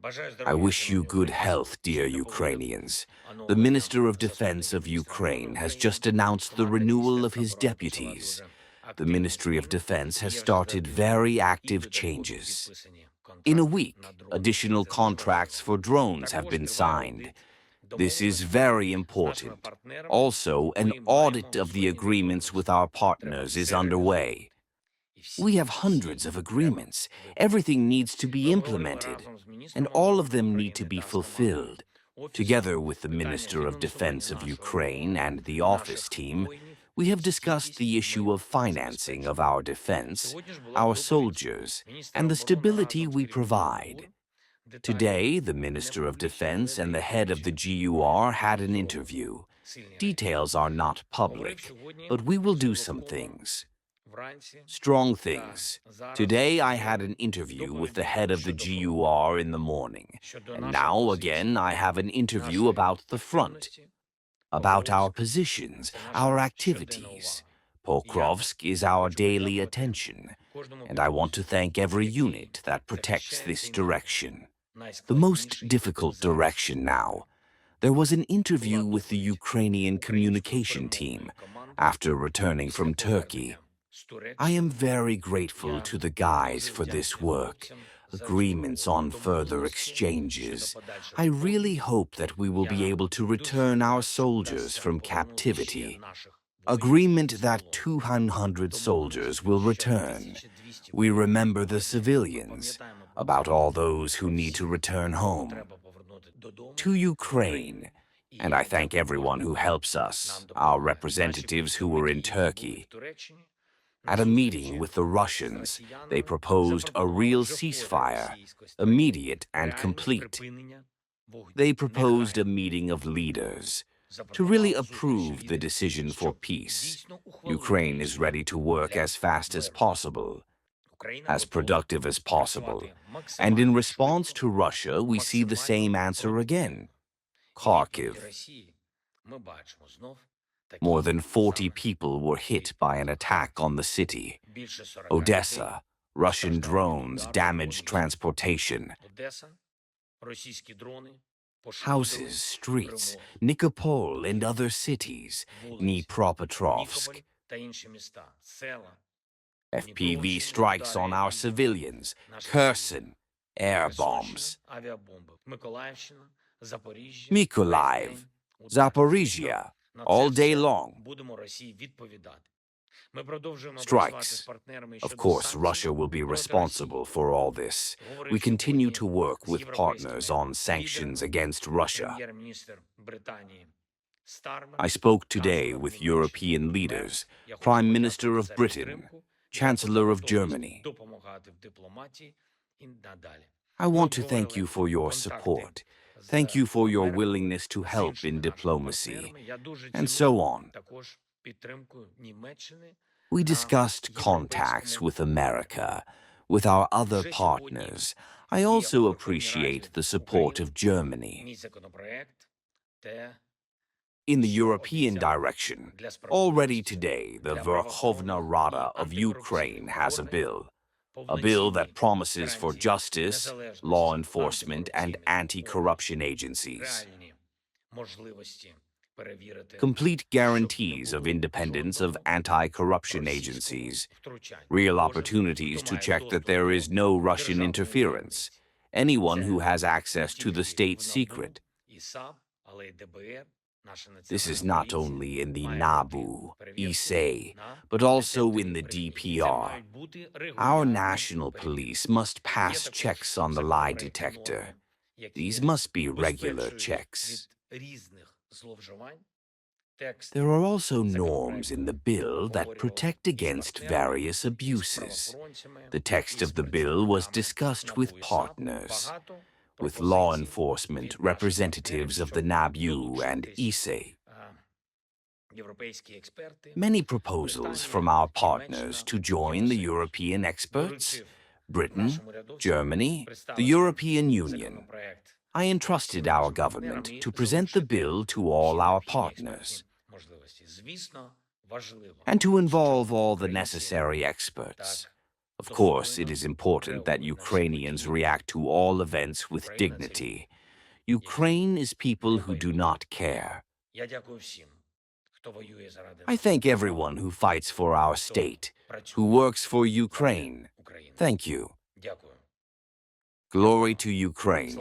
I wish you good health, dear Ukrainians. The Minister of Defense of Ukraine has just announced the renewal of his deputies. The Ministry of Defense has started very active changes. In a week, additional contracts for drones have been signed. This is very important. Also, an audit of the agreements with our partners is underway. We have hundreds of agreements. Everything needs to be implemented, and all of them need to be fulfilled. Together with the Minister of Defense of Ukraine and the office team, we have discussed the issue of financing of our defense, our soldiers, and the stability we provide. Today, the Minister of Defense and the head of the GUR had an interview. Details are not public, but we will do some things. Strong things. Today I had an interview with the head of the GUR in the morning, and now again I have an interview about the front, about our positions, our activities. Pokrovsk is our daily attention, and I want to thank every unit that protects this direction. The most difficult direction now. There was an interview with the Ukrainian communication team after returning from Turkey. I am very grateful to the guys for this work, agreements on further exchanges. I really hope that we will be able to return our soldiers from captivity. Agreement that 200 soldiers will return. We remember the civilians, about all those who need to return home. To Ukraine, and I thank everyone who helps us, our representatives who were in Turkey. At a meeting with the Russians, they proposed a real ceasefire, immediate and complete. They proposed a meeting of leaders to really approve the decision for peace. Ukraine is ready to work as fast as possible, as productive as possible. And in response to Russia, we see the same answer again. Kharkiv. More than 40 people were hit by an attack on the city. Odessa, Russian drones damaged transportation. Houses, streets, Nikopol and other cities, Dnipropetrovsk. FPV strikes on our civilians, Kherson, air bombs. Mykolaiv, Zaporizhia, all day long. Strikes. Of course, Russia will be responsible for all this. We continue to work with partners on sanctions against Russia. I spoke today with European leaders, Prime Minister of Britain, Chancellor of Germany. I want to thank you for your support. Thank you for your willingness to help in diplomacy, and so on. We discussed contacts with America, with our other partners. I also appreciate the support of Germany. In the European direction, already today, the Verkhovna Rada of Ukraine has a bill that promises for justice, law enforcement, and anti-corruption agencies. Complete guarantees of independence of anti-corruption agencies, real opportunities to check that there is no Russian interference, anyone who has access to the state secret. This is not only in the NABU, SAPO, but also in the DPR. Our national police must pass checks on the lie detector. These must be regular checks. There are also norms in the bill that protect against various abuses. The text of the bill was discussed with partners, with law enforcement representatives of the NABU and SAPO. Many proposals from our partners to join the European experts, Britain, Germany, the European Union. I entrusted our government to present the bill to all our partners and to involve all the necessary experts. Of course, it is important that Ukrainians react to all events with dignity. Ukraine is people who do not care. I thank everyone who fights for our state, who works for Ukraine. Thank you. Glory to Ukraine.